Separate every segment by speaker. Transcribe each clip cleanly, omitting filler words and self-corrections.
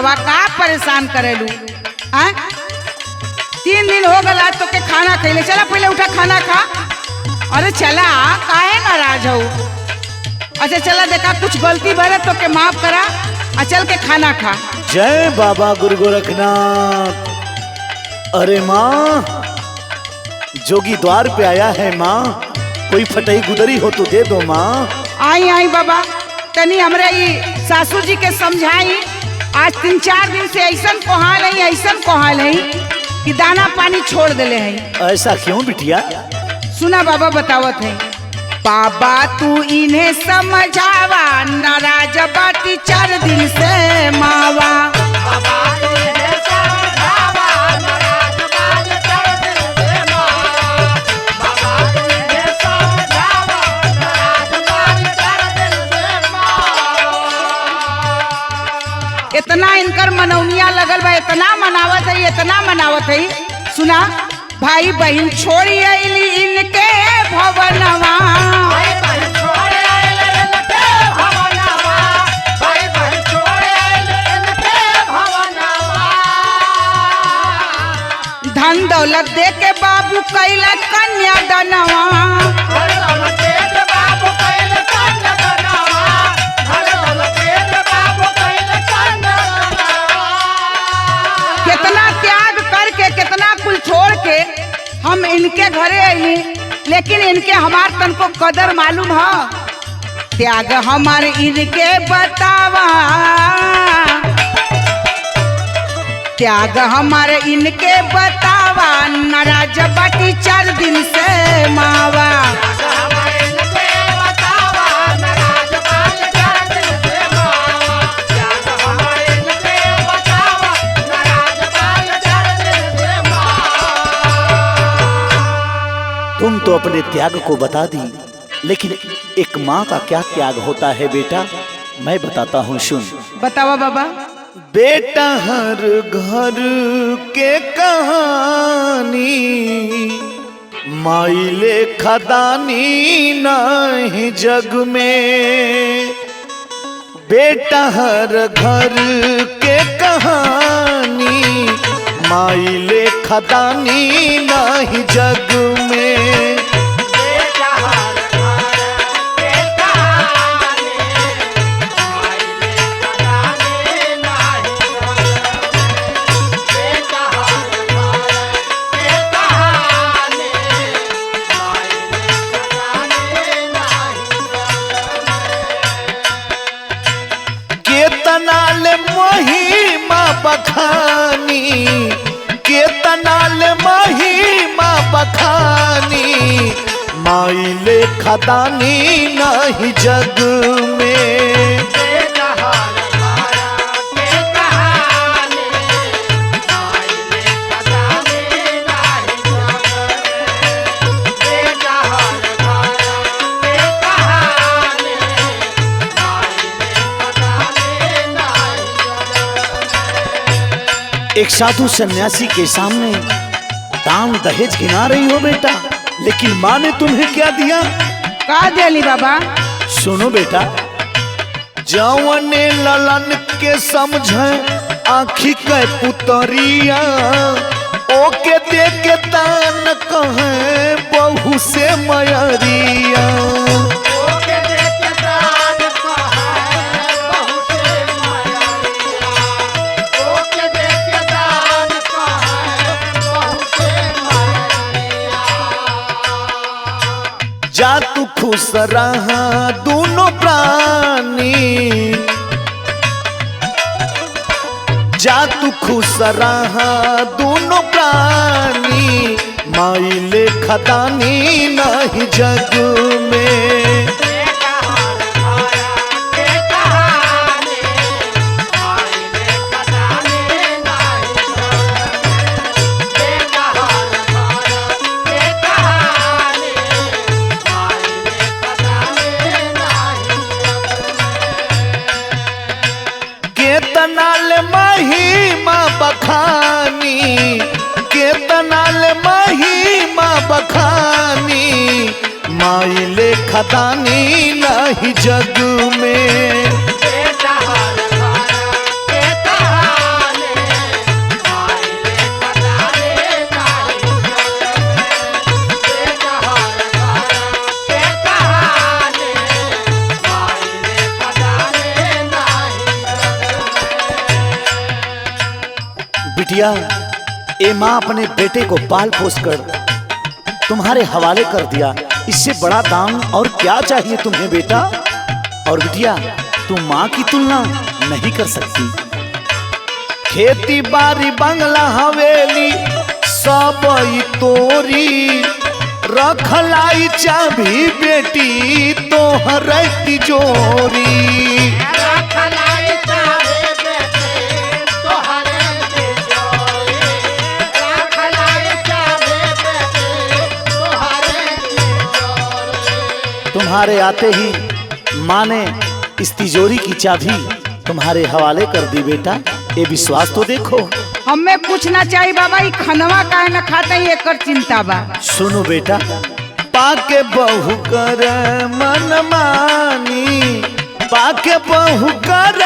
Speaker 1: मावा का परेशान करेलू। 3 दिन हो गला तो के खाना खैले, चला पहले उठा खाना खा। अरे चला, काहे नाराज हो? अच्छा चला, देखा कुछ गलती भरे तो के माफ करा, चल के खाना खा।
Speaker 2: जय बाबा गुरु गोरखनाथ। अरे माँ, जोगी द्वार पे आया है माँ, कोई फटई गुदरी हो तो दे दो माँ।
Speaker 1: आई आई बाबा, तनी हमरा ये सासू जी के समझाई। आज 3-4 दिन से ऐसन कोहाल है कि दाना पानी छोड़ देले है।
Speaker 2: ऐसा क्यों बिटिया?
Speaker 1: सुना बाबा बतावत है। बाबा तू इन्हें समझावा, नाराज बाटी 4 दिन से मावा। इतना इनकर मनौनिया लगल बा, इतना मनावत है। सुना, भाई बहन छोड़ी अइली इनके भवनवा। धन दौलत दे के बाबू कैला कन्या दनवा। कितना त्याग करके, कितना कुल छोड़ के हम इनके घरे अइली, लेकिन इनके हमार तन को कदर मालूम है। त्याग हमार इनके बतावा, त्याग हमारे इनके बतावा, नाराज बाटी 4 दिन से मावा।
Speaker 2: तुम तो अपने त्याग को बता दी, लेकिन एक माँ का क्या त्याग होता है बेटा, मैं बताता हूँ, सुन।
Speaker 1: बतावा बाबा।
Speaker 2: बेटा हर घर के कहानी, माइले खदानी नहीं जग में। बेटा हर घर के कहानी, माइले खदानी नहीं जग में। महिमा बखानी, केतनाल महिमा बखानी, माइले खदानी नहीं जग में। एक साधु सन्यासी के सामने दान दहेज गिना रही हो बेटा, लेकिन माँ ने तुम्हें क्या दिया?
Speaker 1: का दिली बाबा?
Speaker 2: सुनो बेटा, जवने ललन के समझे आँखी के पुतरिया, ओके दे के दान कहे बहू से मयरिया। जा तू खुश रहा दोनों प्राणी, जा तू खुश रहा दोनों प्राणी, माइले खदानी नहीं जग में। केतनाल महिमा बखानी, केतनाल महिमा बखानी, माइले खदानी नहीं जग में। बिटिया, ए माँ अपने बेटे को पाल पोस कर तुम्हारे हवाले कर दिया, इससे बड़ा दाम और क्या चाहिए तुम्हें बेटा। और बिटिया, तुम माँ की तुलना नहीं कर सकती। खेती बाड़ी बंगला हवेली सब तोरी, रखलाई चाबी बेटी तोहर तिजोरी। तुम्हारे आते ही माँ ने इस तिजोरी की चाबी तुम्हारे हवाले कर दी बेटा, ये विश्वास तो देखो।
Speaker 1: हमें कुछ ना चाहिए बाबा, ये खनवा काहे न खाते ही एकर चिंता बा।
Speaker 2: सुनो बेटा, पाके बहू कर मन मानी, पाके बहू कर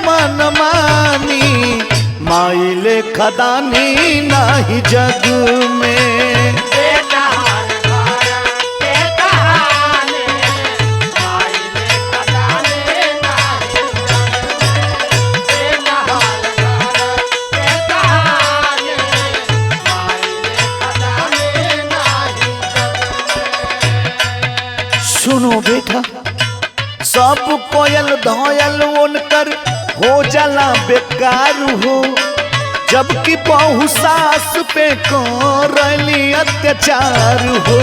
Speaker 2: मन मानी, माइले खदानी नाही जग में। सुनो बेटा, सब कोयल धोयल उनकर हो जाला बेकार हो, जबकि बहु सास पे करली अत्याचार हो।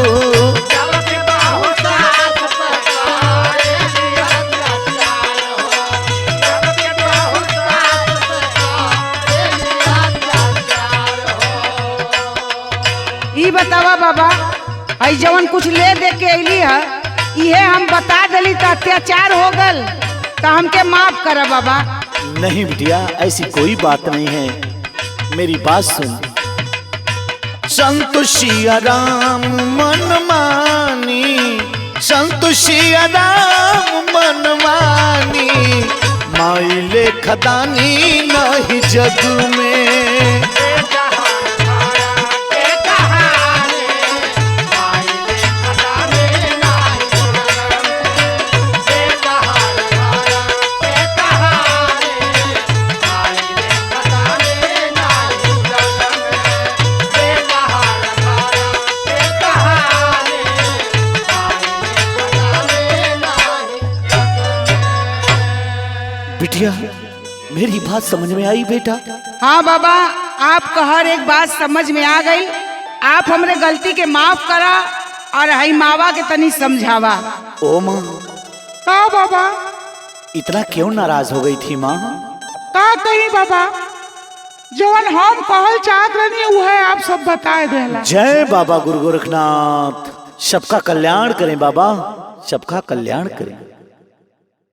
Speaker 1: ई बतावा बाबा, आई जवन कुछ ले दे के अली है, ये हम बता दली तो अत्याचार हो गल, तो हमके माफ कर बाबा।
Speaker 2: नहीं बिटिया, ऐसी कोई बात नहीं है, मेरी बात सुन। संतोषिया राम मन मानी, संतोषिया राम मन मानी, माइले खदानी नहीं जग में। बिटिया, मेरी बात समझ में आई बेटा?
Speaker 1: हाँ बाबा, आपका हर एक बात समझ में आ गई। आप हमरे गलती के माफ करा और हई मावा के तनी समझावा।
Speaker 2: ओ माँ,
Speaker 1: का बाबा
Speaker 2: इतना क्यों नाराज हो गई थी माँ?
Speaker 1: का कही बाबा, जवन हम कहल चाहत रहनी वो है आप सब बताए देला।
Speaker 2: जय बाबा गुरु गोरखनाथ, सबका कल्याण करें बाबा, सबका कल्याण करें।